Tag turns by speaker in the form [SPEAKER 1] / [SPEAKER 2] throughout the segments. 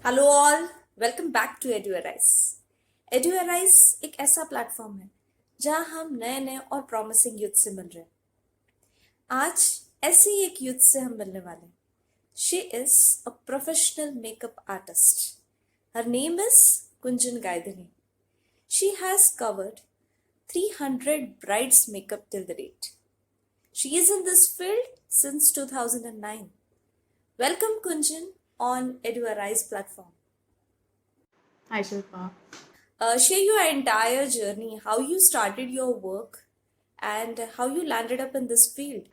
[SPEAKER 1] Hello all. Welcome back to Eduarise. Eduarise एक ऐसा platform है जहां हम नए नए और प्रॉमिसिंग यूथ से मिल रहे हैं। आज ऐसे ही एक यूथ से हम मिलने वाले हैं। She is a professional makeup artist. Her name is Kunjan Gaidhani. She has covered 300 brides makeup till the date. She is in this field since 2009. Welcome Kunjan on EduArise platform.
[SPEAKER 2] Hi Shilpa.
[SPEAKER 1] Share your entire journey, how you started your work, and how you landed up in this field.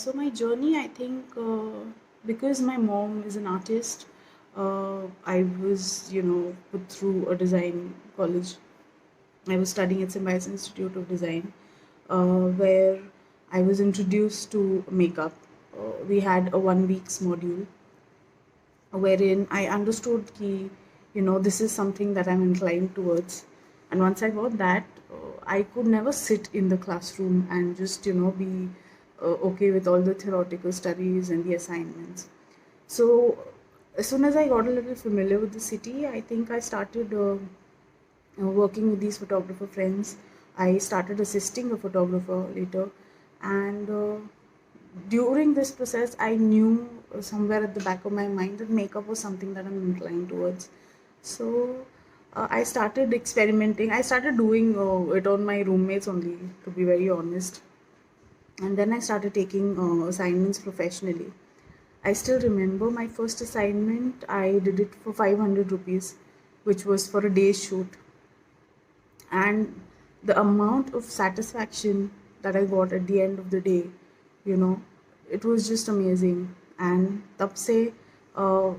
[SPEAKER 2] So my journey, I think, because my mom is an artist, I was, put through a design college. I was studying at Symbiosis Institute of Design, where I was introduced to makeup. We had a 1 week's module wherein I understood this is something that I'm inclined towards. And once I got that, I could never sit in the classroom and just, be okay with all the theoretical studies and the assignments. So as soon as I got a little familiar with the city, I think I started working with these photographer friends. I started assisting a photographer later, and during this process, I knew somewhere at the back of my mind that makeup was something that I'm inclined towards. So I started experimenting. I started doing it on my roommates only, to be very honest. And then I started taking assignments professionally. I still remember my first assignment. I did it for 500 rupees, which was for a day's shoot. And the amount of satisfaction that I got at the end of the day, you know, it was just amazing. And tab se, uh,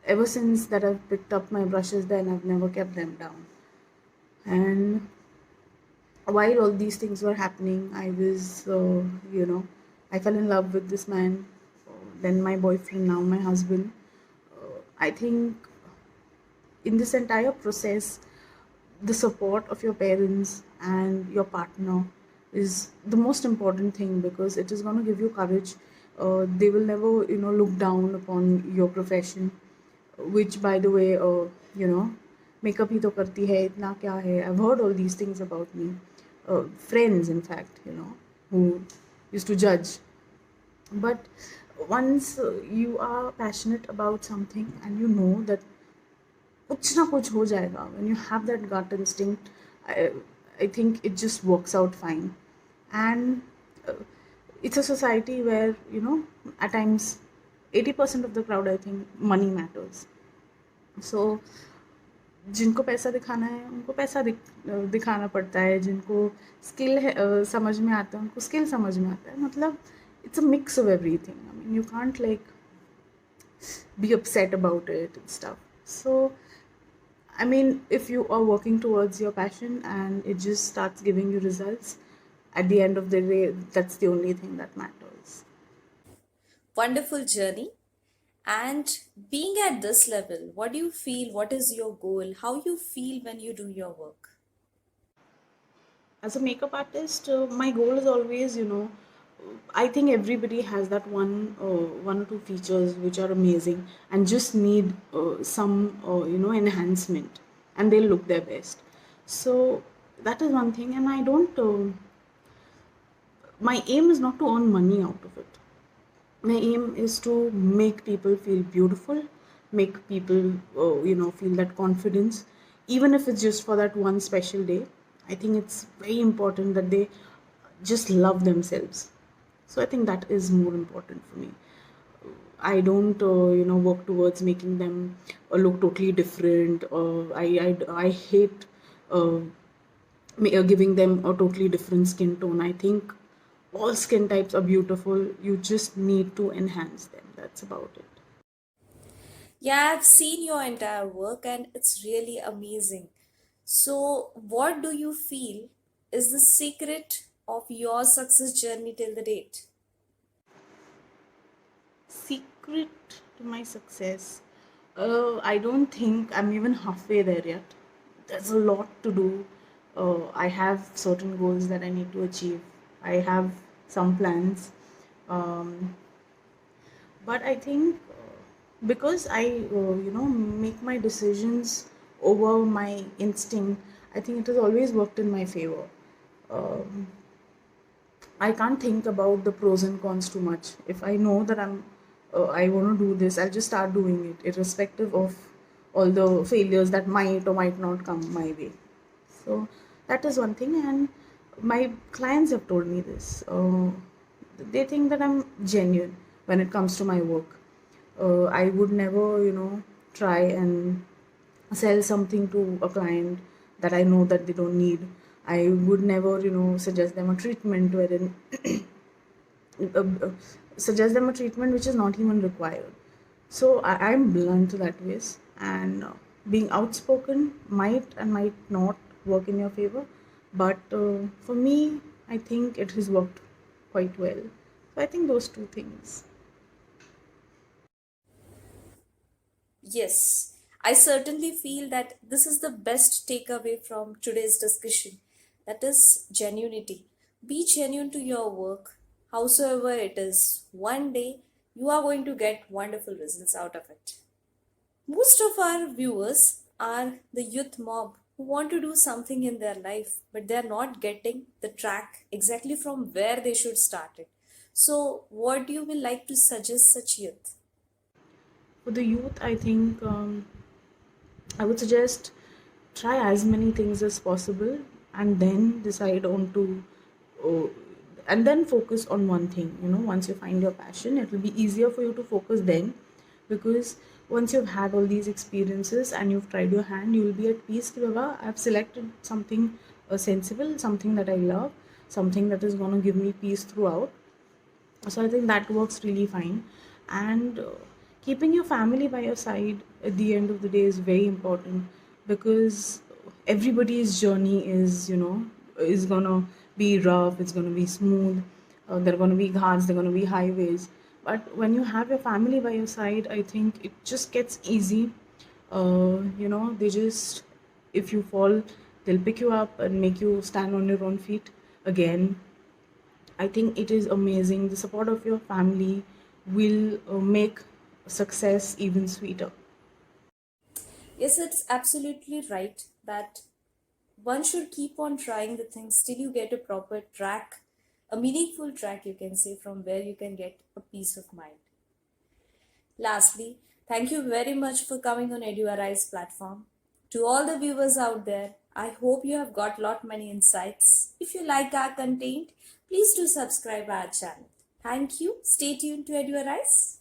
[SPEAKER 2] ever since that I've picked up my brushes, then I've never kept them down. And while all these things were happening, I was, I fell in love with this man, then my boyfriend, now my husband. I think in this entire process, the support of your parents and your partner is the most important thing, because it is going to give you courage. They will never look down upon your profession, which by the way, you know makeup ही तो करती है, इतना क्या है. I've heard all these things about me, friends in fact, who used to judge. But once you are passionate about something and you know that कुछ ना कुछ हो जाएगा, when you have that gut instinct, I, I think it just works out fine. And uh, it's a society where, at times 80% of the crowd, I think, money matters. So जिनको पैसा दिखाना है उनको पैसा दिखाना पड़ता है, जिनको स्किल है, समझ में आता है, उनको स्किल समझ में आता है. मतलब it's a mix of everything. I mean, you can't like be upset about it and stuff. So I mean, if you are working towards your passion and it just starts giving you results, at the end of the day, that's the only thing that matters.
[SPEAKER 1] Wonderful journey. And being at this level, what do you feel? What is your goal? How you feel when you do your work?
[SPEAKER 2] As a makeup artist, my goal is always, I think everybody has that one or two features which are amazing and just need some, enhancement, and they'll look their best. So that is one thing, and I don't. My aim is not to earn money out of it. My aim is to make people feel beautiful, make people feel that confidence, even if it's just for that one special day. I think it's very important that they just love themselves. So I think that is more important for me. I don't work towards making them look totally different. I hate uh, giving them a totally different skin tone. I think all skin types are beautiful. You just need to enhance them. That's about it.
[SPEAKER 1] Yeah, I've seen your entire work and it's really amazing. So, what do you feel is the secret of your success journey till the date?
[SPEAKER 2] Secret to my success. I don't think I'm even halfway there yet. There's a lot to do. I have certain goals that I need to achieve. I have some plans. Um, but I think because I make my decisions over my instinct. I think it has always worked in my favor. um, I can't think about the pros and cons too much. If I know that I want to do this, I'll just start doing it, irrespective of all the failures that might or might not come my way. So that is one thing, and my clients have told me this. They think that I'm genuine when it comes to my work. I would never, try and sell something to a client that I know that they don't need. I would never, suggest them a treatment wherein uh, uh, suggest them a treatment which is not even required. So I'm blunt that ways, and being outspoken might and might not work in your favor, but for me, I think it has worked quite well. So I think those two things.
[SPEAKER 1] Yes, I certainly feel that this is the best takeaway from today's discussion. That is genuinity. Be genuine to your work, howsoever it is. One day you are going to get wonderful results out of it. Most of our viewers are the youth mob who want to do something in their life, but they are not getting the track exactly from where they should start it. So, what do you will like to suggest such youth?
[SPEAKER 2] For the youth, I think I would suggest try as many things as possible and then decide on to uh, and then focus on one thing. Once you find your passion, it will be easier for you to focus then, because once you've had all these experiences and you've tried your hand, you will be at peace. Ki, Baba, I've selected something sensible, something that I love, something that is going to give me peace throughout. So I think that works really fine. And keeping your family by your side at the end of the day is very important, because everybody's journey is gonna be rough, it's gonna be smooth, there are gonna be ghats, there are gonna be highways. But when you have your family by your side, I think it just gets easy. They just, if you fall, they'll pick you up and make you stand on your own feet again. I think it is amazing. The support of your family will make success even sweeter.
[SPEAKER 1] Yes, it's absolutely right that one should keep on trying the things till you get a proper track, a meaningful track, you can say, from where you can get a peace of mind. Lastly, thank you very much for coming on EduArise platform. To all the viewers out there, I hope you have got lot many insights. If you like our content, please do subscribe our channel. Thank you. Stay tuned to EduArise.